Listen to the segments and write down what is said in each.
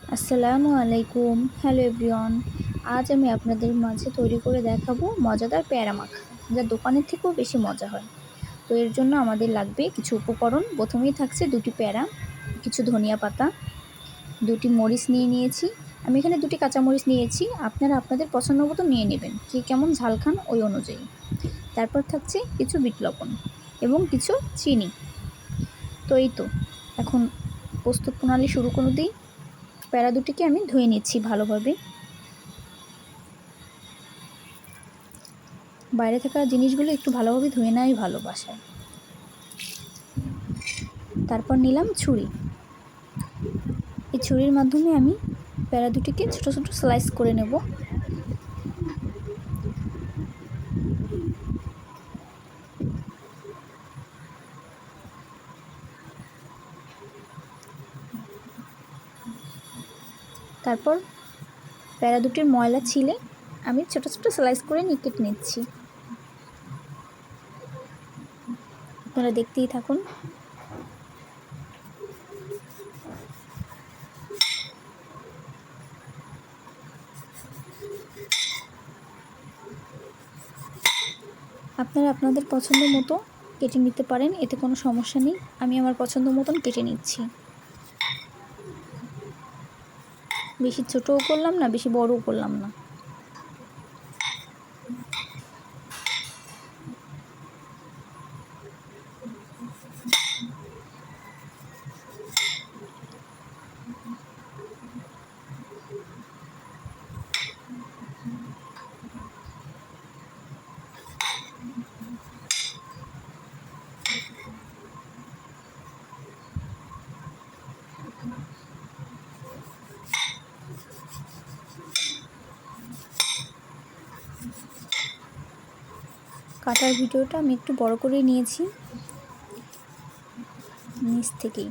আসসালামু আলাইকুম। Hello everyone. আজ আমি আপনাদের মাঝে তৈরি করে দেখাবো মজাদার পেয়ারা মাখা, যা দোকানের থেকেও বেশি মজা হয়। তো এর জন্য আমাদের লাগবে কিছু উপকরণ। প্রথমেই থাকছে 2টি পেয়ারা, কিছু ধনিয়া পাতা, 2টি মরিচ নিয়েছি। আমি এখানে 2টি কাঁচামরিচ নিয়েছি, আপনারা আপনাদের পছন্দ মতো নিয়ে নেবেন, কে কেমন ঝাল খান ওই অনুযায়ী। তারপর থাকছে কিছু বিট লবণ এবং কিছু চিনি। তো এই তো, এখন প্রস্তুত প্রণালী শুরু করে দিই। পেয়ারা দুটিকে আমি ধুয়ে নিচ্ছি ভালোভাবে। বাইরে থাকা জিনিসগুলো একটু ভালোভাবে ধুয়ে নেওয়াই ভালো বাসায়। তারপর নিলাম ছুরি। এই ছুরির মাধ্যমে আমি পেয়ারা দুটিকে ছোটো ছোটো স্লাইস করে নেব। তারপর পেয়ারা দুটির ময়লা ছিলে আমি ছোটো ছোটো স্লাইস করে কেটে নিচ্ছি। আপনারা দেখতেই থাকুন। আপনারা আপনাদের পছন্দ মতো কেটে নিতে পারেন, এতে কোনো সমস্যা নেই। আমি আমার পছন্দ মতন কেটে নিচ্ছি। বেশি ছোটও করলাম না, বেশি বড়ও করলাম না। কাটার ভিডিওটা আমি একটু বড় করে নিয়েছি নিচ থেকেই।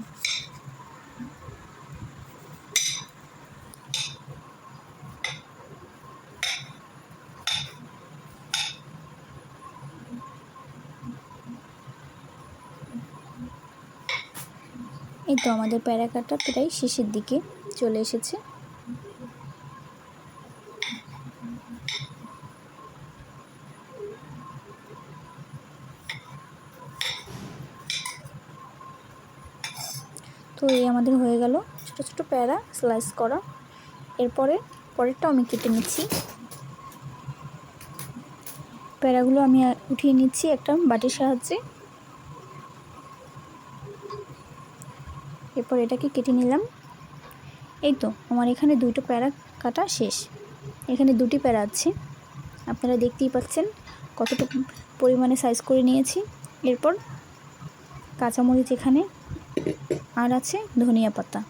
এই তো আমাদের পেয়ারা কাটা প্রায় শেষের দিকে চলে এসেছে। তো এই আমাদের হয়ে গেল ছোট ছোট পেয়ারা স্লাইস করা। পরেরটাও আমি কেটে নিচ্ছি। পেয়ারাগুলো আমি উঠিয়ে নিচ্ছি একটা বাটির সাহায্যে। এরপর এটাকে কেটে নিলাম। এই তো আমার এখানে 2টো পেয়ারা কাটা শেষ। এখানে 2টি পেয়ারা আছে, আপনারা দেখতেই পাচ্ছেন কতটুকু পরিমাণে সাইজ করে নিয়েছি। এরপর কাঁচামরিচ এখানে, আর আছে ধনিয়া পাতা।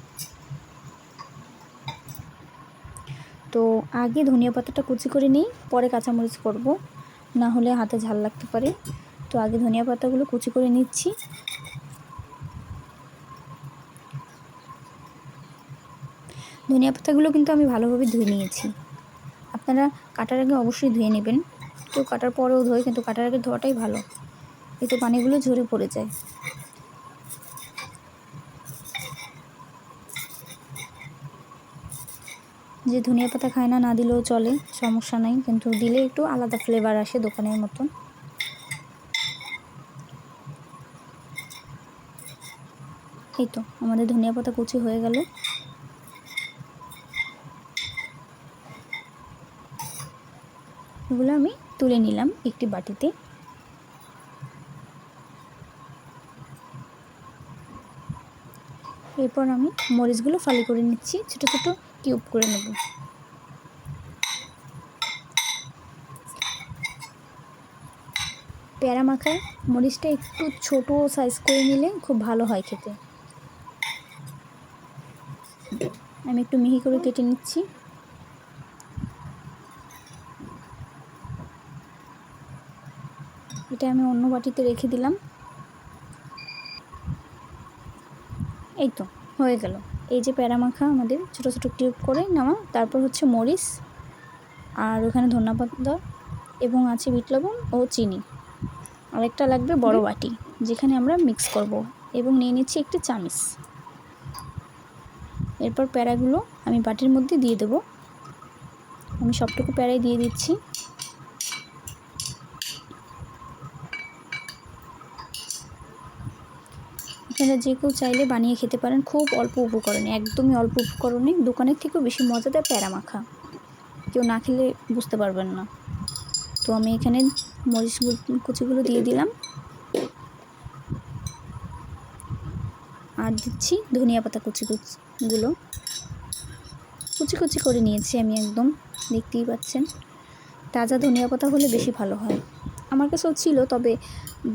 তো আগে ধনিয়া পাতাটা কুচি করে নিই, পরে কাঁচামরিচ করব, না হলে হাতে ঝাল লাগতে পারে। তো আগে ধনিয়া পাতাগুলো কুচি করে নিচ্ছি। ধনিয়া পাতাগুলো কিন্তু আমি ভালোভাবে ধুয়ে নিয়েছি। আপনারা কাটার আগে অবশ্যই ধুয়ে নেবেন। কেউ কাটার পরেও ধোয়, কিন্তু কাটার আগে ধোয়াটাই ভালো, এতে পানিগুলো ঝরে পড়ে যায়। যে ধনিয়া পাতা খায় না, না দিলেও চলে, সমস্যা নাই, কিন্তু দিলে একটু আলাদা ফ্লেভার আসে দোকানের মতন। এই তো আমাদের ধনিয়া পাতা কুচি হয়ে গেল। এগুলো আমি তুলে নিলাম একটি বাটিতে। এরপর আমি মরিচগুলো ফালি করে নিচ্ছি, ছোট ছোট কিউব করে নেব। পেয়ারা মাখায় মরিচটা একটু ছোট সাইজ করে নিলে খুব ভালো হয় খেতে। আমি একটু মিহি করে কেটে নিচ্ছি। এটা আমি অন্য বাটিতে রেখে দিলাম। এই তো হয়ে গেল। এই যে পেয়ারা মাখা আমাদের ছোটো ছোটো কিউব করে নেওয়া। তারপর হচ্ছে মরিচ, আর ওখানে ধনিয়া পাতা এবং আছে বিট লবণ ও চিনি। আরেকটা লাগবে বড় বাটি, যেখানে আমরা মিক্স করব, এবং নিয়ে নিচ্ছি একটি চামচ। এরপর প্যারাগুলো আমি বাটির মধ্যে দিয়ে দেব। আমি সবটুকু প্যারাই দিয়ে দিচ্ছি। আপনারা যে কেউ চাইলে বানিয়ে খেতে পারেন, খুব অল্প উপকরণে, একদমই অল্প উপকরণে দোকানের থেকেও বেশি মজাদার প্যারা মাখা। কেউ না খেলে বুঝতে পারবেন না। তো আমি এখানে মরিচ কুচিগুলো দিয়ে দিলাম, আর দিচ্ছি ধনিয়া পাতা কুচিগুলো কুচি কুচি করে নিয়েছি আমি একদম, দেখতেই পাচ্ছেন। তাজা ধনিয়া পাতা হলে বেশি ভালো হয়। আমার কাছেও ছিল, তবে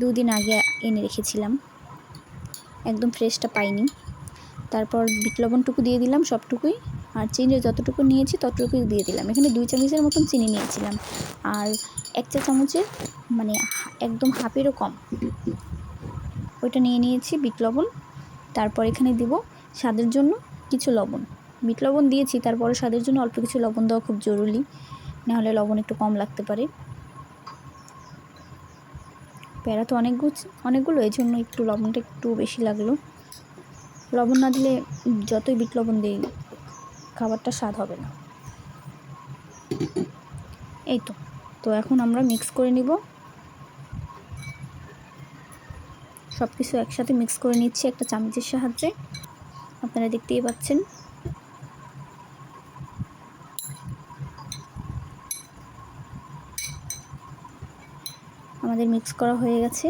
2 দিন আগে এনে রেখেছিলাম, একদম ফ্রেশটা পাইনি। তারপর বিট লবণটুকু দিয়ে দিলাম সবটুকুই, আর চিনি যতটুকু নিয়েছি ততটুকুই দিয়ে দিলাম। এখানে 2 চামচের মতন চিনি নিয়েছিলাম, আর 1 চা চামচের মানে একদম হাফেরও কম ওইটা নিয়ে নিয়েছি বিট লবণ। তারপর এখানে দিব স্বাদের জন্য কিছু লবণ। বিট লবণ দিয়েছি, তারপরে স্বাদের জন্য অল্প কিছু লবণ দেওয়া খুব জরুরি, নাহলে লবণ একটু কম লাগতে পারে। প্যারা তো অনেকগুলো, এই জন্য একটু লবণটা একটু বেশি লাগলো। লবণ না দিলে যতই বিট লবণ দিই খাবারটা স্বাদ হবে না। এই তো এখন আমরা মিক্স করে নিব, সব কিছু একসাথে মিক্স করে নিচ্ছি একটা চামচের সাহায্যে। আপনারা দেখতেই পাচ্ছেন। আমাদের মিক্স করা হয়ে গেছে।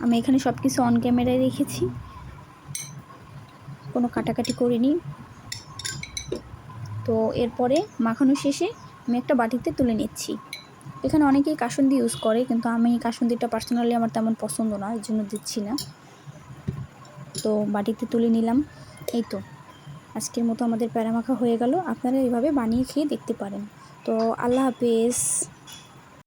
আমি এখানে সব কিছু অন ক্যামেরায় রেখেছি, কোনো কাটাকাটি করিনি। তো এরপরে মাখানো শেষে আমি একটা বাটিতে তুলে নিচ্ছি। এখানে অনেকেই কাসুন্দি ইউজ করে, কিন্তু আমি কাসুন্দিটা পার্সোনালি আমার তেমন পছন্দ না, এর জন্য দিচ্ছি না। তো বাটিতে তুলে নিলাম। এই তো আজকের মতো আমাদের প্যারা মাখা হয়ে গেল। আপনারা এইভাবে বানিয়ে খেয়ে দেখতে পারেন। তো আল্লাহ হাফেজ।